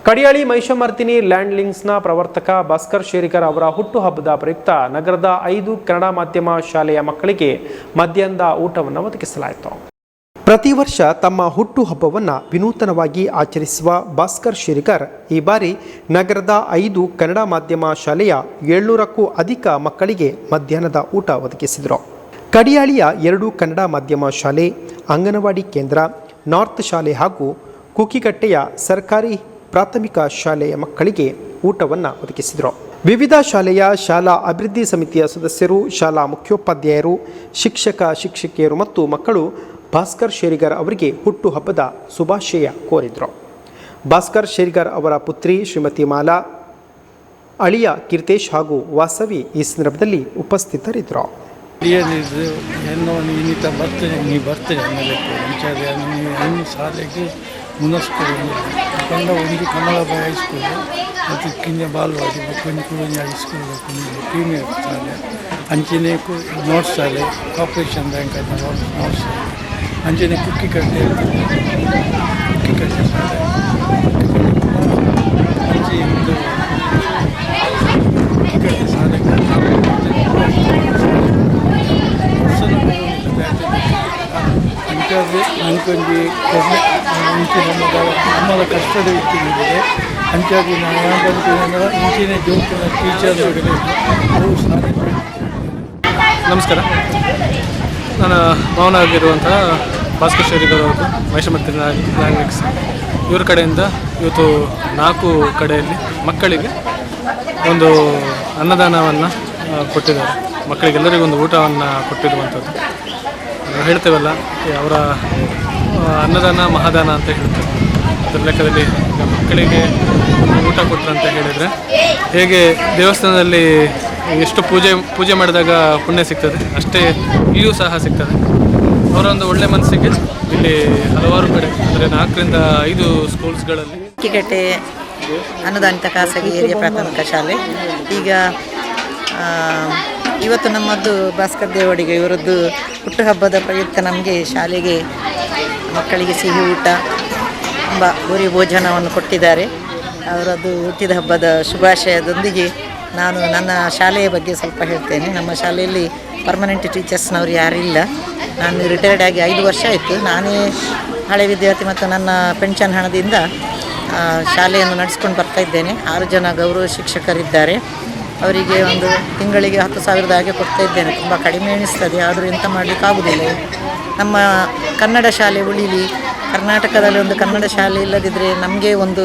ಕಡಿಯಾಳಿ ಮಹಿಷಮರ್ದಿನಿ ಲ್ಯಾಂಡ್ಲಿಂಗ್ಸ್ನ ಪ್ರವರ್ತಕ ಭಾಸ್ಕರ್ ಶೇರಿಕರ್ ಅವರ ಹುಟ್ಟುಹಬ್ಬದ ಪ್ರಯುಕ್ತ ನಗರದ 5 ಕನ್ನಡ ಮಾಧ್ಯಮ ಶಾಲೆಯ ಮಕ್ಕಳಿಗೆ ಮಧ್ಯಾಹ್ನದ ಊಟವನ್ನು ಒದಗಿಸಲಾಯಿತು. ಪ್ರತಿ ವರ್ಷ ತಮ್ಮ ಹುಟ್ಟುಹಬ್ಬವನ್ನು ವಿನೂತನವಾಗಿ ಆಚರಿಸುವ ಭಾಸ್ಕರ್ ಶೇರಿಕರ್ ಈ ಬಾರಿ ನಗರದ 5 ಕನ್ನಡ ಮಾಧ್ಯಮ ಶಾಲೆಯ 700ಕ್ಕೂ ಅಧಿಕ ಮಕ್ಕಳಿಗೆ ಮಧ್ಯಾಹ್ನದ ಊಟ ಒದಗಿಸಿದರು. ಕಡಿಯಾಳಿಯ 2 ಕನ್ನಡ ಮಾಧ್ಯಮ ಶಾಲೆ, ಅಂಗನವಾಡಿ ಕೇಂದ್ರ, ನಾರ್ತ್ ಶಾಲೆ ಹಾಗೂ ಕುಕಿಕಟ್ಟೆಯ ಸರ್ಕಾರಿ ಪ್ರಾಥಮಿಕ ಶಾಲೆಯ ಮಕ್ಕಳಿಗೆ ಊಟವನ್ನು ಒದಗಿಸಿದರು. ವಿವಿಧ ಶಾಲೆಯ ಶಾಲಾ ಅಭಿವೃದ್ಧಿ ಸಮಿತಿಯ ಸದಸ್ಯರು, ಶಾಲಾ ಮುಖ್ಯೋಪಾಧ್ಯಾಯರು, ಶಿಕ್ಷಕಿಯರು ಮತ್ತು ಮಕ್ಕಳು ಭಾಸ್ಕರ್ ಶೇರಿಕರ್ ಅವರಿಗೆ ಹುಟ್ಟುಹಬ್ಬದ ಶುಭಾಶಯ ಕೋರಿದರು. ಭಾಸ್ಕರ್ ಶೇರಿಕರ್ ಅವರ ಪುತ್ರಿ ಶ್ರೀಮತಿ ಮಾಲಾ, ಅಳಿಯ ಕೀರ್ತೇಶ್ ಹಾಗೂ ವಾಸವಿ ಈ ಸಂದರ್ಭದಲ್ಲಿ ಉಪಸ್ಥಿತರಿದ್ದರು. ಒಂದು ಕಮಲಾಬಾಯಿ ಹೈಸ್ಕೂಲು ಮತ್ತು ಕಿಂಜ ಬಾಲ್ವಾಡಿ ಕೊಂಚ ಕುಳಂಜಿ ಹೈಸ್ಕೂಲ್ ಪ್ರೀಮಿಯರ್ ಶಾಲೆ, ಅಂಚನೆ ನೋಟ್ಸ್ ಶಾಲೆ, ಕಾರ್ಪೊರೇಷನ್ ಬ್ಯಾಂಕ್ ಅಂತ ನೋಟ್ಸ್ ಶಾಲೆ, ಅಂಚನೆ ಕುಕ್ಕಿಕಟ್ಟೆ ಶಾಲೆ, ಅಂಚೆ ಒಂದು ಕುಕ್ಕಿಕಟ್ಟೆ ಶಾಲೆ, ಅಂಚೆ ನನಗೊಂದು ನಮ್ಮದ ಕಷ್ಟದ ಇಟ್ಟಿದೆ. ಅಂಚಾಗಿ ನಾನು ಬಂದು ಇಂಚಿನ ಜೋಕಿನ ಟೀಚರ್ಗಳಿಗೆ ನಮಸ್ಕಾರ. ನಾನು ಭಾವನಾಗಿರುವಂತಹ ಭಾಸ್ಕರ್ ಶೇರಿಕರ್ ಅವರು ಮಹಿಷಮರ್ದಿನಿ ಲ್ಯಾಂಡ್ಲಿಂಗ್ಸ್ ಇವ್ರ ಕಡೆಯಿಂದ ಇವತ್ತು 4 ಕಡೆಯಲ್ಲಿ ಮಕ್ಕಳಿಗೆ ಒಂದು ಅನ್ನದಾನವನ್ನು ಕೊಟ್ಟಿದ್ದಾರೆ. ಮಕ್ಕಳಿಗೆಲ್ಲರಿಗೂ ಒಂದು ಊಟವನ್ನು ಕೊಟ್ಟಿರುವಂಥದ್ದು. ಹೇಳ್ತೇವಲ್ಲ, ಅವರ ಅನ್ನದಾನ ಮಹಾದಾನ ಅಂತ ಹೇಳ್ತೇವೆ. ಅದರ ಲೆಕ್ಕದಲ್ಲಿ ಮಕ್ಕಳಿಗೆ ಊಟ ಕೊಟ್ಟರು ಅಂತ ಹೇಳಿದರೆ ಹೇಗೆ ದೇವಸ್ಥಾನದಲ್ಲಿ ಎಷ್ಟು ಪೂಜೆ ಮಾಡಿದಾಗ ಪುಣ್ಯ ಸಿಗ್ತದೆ, ಅಷ್ಟೇ ಇಲ್ಲಿಯೂ ಸಹ ಸಿಗ್ತದೆ. ಅವರ ಒಂದು ಒಳ್ಳೆ ಮನಸ್ಸಿಗೆ ಇಲ್ಲಿ ಹಲವಾರು ಕಡೆ ಅಂದರೆ 4 ರಿಂದ 5 ಸ್ಕೂಲ್ಸ್ಗಳಲ್ಲಿ ಕುಕ್ಕಿಕಟ್ಟೆ ಅನುದಾನಿತ ಖಾಸಗಿ ಹಿರಿಯ ಪ್ರಾಥಮಿಕ ಶಾಲೆ. ಈಗ ಇವತ್ತು ನಮ್ಮದು ಭಾಸ್ಕರ್ ದೇವಡಿಗೆ ಇವರದ್ದು ಹುಟ್ಟುಹಬ್ಬದ ಪ್ರಯುಕ್ತ ನಮಗೆ ಶಾಲೆಗೆ ಮಕ್ಕಳಿಗೆ ಸಿಹಿ ಊಟ, ತುಂಬ ಗುರಿ ಭೋಜನವನ್ನು ಕೊಟ್ಟಿದ್ದಾರೆ. ಅವರದ್ದು ಹುಟ್ಟಿದ ಹಬ್ಬದ ಶುಭಾಶಯದೊಂದಿಗೆ ನಾನು ನನ್ನ ಶಾಲೆಯ ಬಗ್ಗೆ ಸ್ವಲ್ಪ ಹೇಳ್ತೇನೆ. ನಮ್ಮ ಶಾಲೆಯಲ್ಲಿ ಪರ್ಮನೆಂಟ್ ಟೀಚರ್ಸ್ನವರು ಯಾರಿಲ್ಲ. ನಾನು ರಿಟೈರ್ಡ್ ಆಗಿ 5 ವರ್ಷ ಆಯಿತು. ನಾನೇ ಹಳೆ ವಿದ್ಯಾರ್ಥಿ ಮತ್ತು ನನ್ನ ಪೆನ್ಷನ್ ಹಣದಿಂದ ಶಾಲೆಯನ್ನು ನಡೆಸ್ಕೊಂಡು ಬರ್ತಾಯಿದ್ದೇನೆ. 6 ಜನ ಗೌರವ ಶಿಕ್ಷಕರಿದ್ದಾರೆ. ಅವರಿಗೆ ಒಂದು ತಿಂಗಳಿಗೆ 10,000 ಹಾಗೆ ಕೊಡ್ತಾ ಇದ್ದೇನೆ. ತುಂಬ ಕಡಿಮೆ ಎಣಿಸ್ತದೆ, ಆದರೂ ಎಂತ ಮಾಡಲಿಕ್ಕಾಗೋದಿಲ್ಲ. ನಮ್ಮ ಕನ್ನಡ ಶಾಲೆ ಉಳಿಲಿ. ಕರ್ನಾಟಕದಲ್ಲಿ ಒಂದು ಕನ್ನಡ ಶಾಲೆ ಇಲ್ಲದಿದ್ದರೆ ನಮಗೆ ಒಂದು